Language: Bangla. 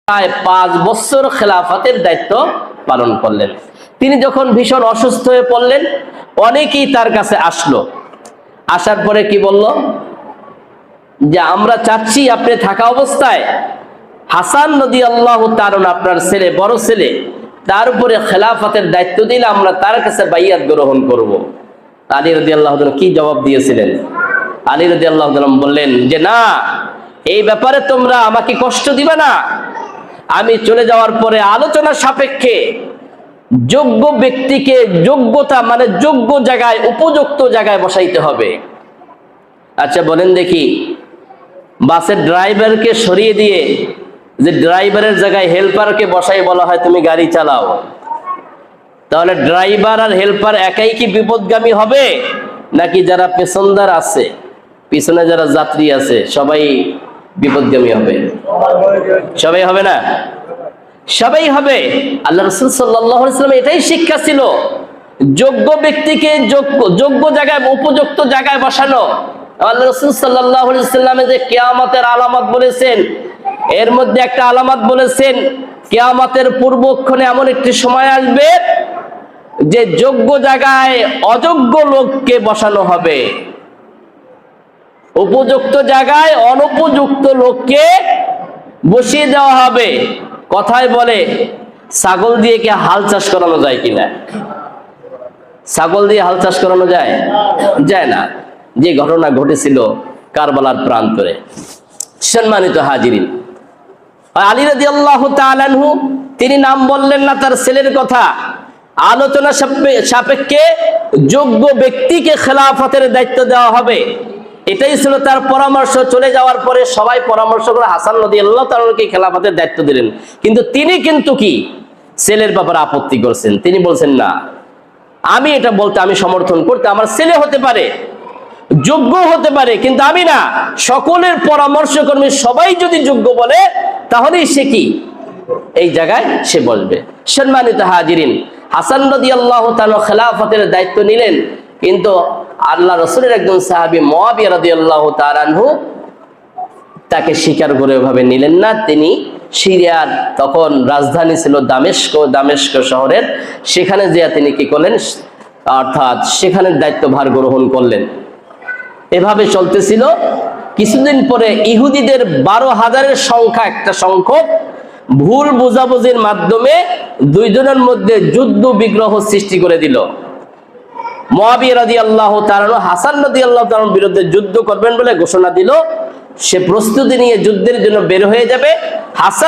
প্রায় 5 বছর খেলাফতের দায়িত্ব পালন করলেন। তিনি যখন ভীষণ অসুস্থ হয়ে পড়লেন, অনেকেই তার কাছে আসলো। আসার পরে কি বলল যে আমরা চাচ্ছি আপনি থাকা অবস্থায় হাসান রাদিয়াল্লাহু তাআলা আপনার ছেলে, বড় ছেলে, তার উপরে খেলাফতের দায়িত্ব দিলে আমরা তার কাছে বাইয়াত গ্রহণ করব। আলী রাদিয়াল্লাহু তাআলা কি জবাব দিয়েছিলেন? আলী রাদিয়াল্লাহু তাআলা বললেন যে না, এই ব্যাপারে তোমরা আমাকে কষ্ট দিবে না। আমি চলে যাওয়ার পরে আলোচনা সাপেক্ষে যোগ্য ব্যক্তিকে যোগ্যতা মানে যোগ্য জায়গায়, উপযুক্ত জায়গায় বসাইতে হবে। আচ্ছা বলেন দেখি, বাসের ড্রাইভারকে সরিয়ে দিয়ে যে ড্রাইভারের জায়গায় হেল্পারকে বসাই বলা হয় তুমি গাড়ি চালাও, তাহলে ড্রাইভার আর হেল্পার একাই কি বিপদগামী হবে, নাকি যারা পেছনদার আছে, পিছনে যারা যাত্রী আছে সবাই বিপদগামী হবে? সবাই হবে না? সবাই হবে। আল্লাহ রাসূল সাল্লাল্লাহু আলাইহি ওয়াসাল্লাম এটাই শিক্ষা ছিল, যোগ্য ব্যক্তিকে যোগ্য জায়গায়, উপযুক্ত জায়গায় বসানো। আল্লাহ রাসূল সাল্লাল্লাহু আলাইহি ওয়াসাল্লাম যে কিয়ামতের আলামত বলেছেন, এর মধ্যে একটা আলামত বলেছেন, কিয়ামতের পূর্বক্ষণে এমন একটি সময় আসবে যে যোগ্য জায়গায় অযোগ্য লোককে বসানো হবে, উপযুক্ত জায়গায় অনুপযুক্ত লোককে বসিয়ে দেওয়া হবে। কথায় বলে ছাগল দিয়ে কি হাল চাষ করানো যায় কিনা? ছাগল দিয়ে হাল চাষ করানো যায়? যায় না। যে ঘটনা ঘটেছিল কারবালার প্রান্তরে। সম্মানিত হাজিরিন, আলী রাদিয়াল্লাহু তাআলা আনহু তিনি নাম বললেন না তার ছেলের কথা, আলোচনা সাপেক্ষে যোগ্য ব্যক্তিকে খেলাফতের দায়িত্ব দেওয়া হবে, এটাই ছিল তার পরামর্শ। চলে যাওয়ার পরে সবাই পরামর্শ করে হাসান রাদিয়াল্লাহু তাআলাকে খেলাফতের দায়িত্ব দিলেন, কিন্তু তিনি কি ছেলের ব্যাপারে আপত্তি করছেন। তিনি বলছেন না, আমি এটা বলতে, আমি সমর্থন করতে, আমার ছেলে হতে পারে, যোগ্য হতে পারে, কিন্তু আমি না। সকলের পরামর্শ কর্মী সবাই যদি যোগ্য বলে তাহলেই সে কি এই জায়গায় সে বলবে। সম্মানিত হাজিরিন, হাসান রাদিয়াল্লাহু তাআলা খেলাফতের দায়িত্ব নিলেন, কিন্তু আল্লাহ রাসূলের একজন সাহাবী মুআবিয়া রাদিয়াল্লাহু তাআলা আনহু তাকে স্বীকার করে ওভাবে নিলেন না। তিনি সিরিয়ার তখন রাজধানী ছিল দামেস্ক শহরের, সেখানে যেয়ে তিনি কি করলেন, অর্থাৎ সেখানে দায়িত্বভার গ্রহণ করলেন। এভাবে চলতেছিল। কিছুদিন পরে ইহুদিদের 12,000-এর সংখ্যা একটা সংখ্যক ভুল বোঝাবুঝির মাধ্যমে দুইজনের মধ্যে যুদ্ধ বিগ্রহ সৃষ্টি করে দিল। মুআবিয়া রাদিয়াল্লাহু তাআলা হাসান রাদিয়াল্লাহু তাআলার বিরুদ্ধে যুদ্ধ করবেন বলে ঘোষণা দিল। সে প্রস্তুতি নিয়ে যুদ্ধের জন্য বের হয়ে যাবে। হাসান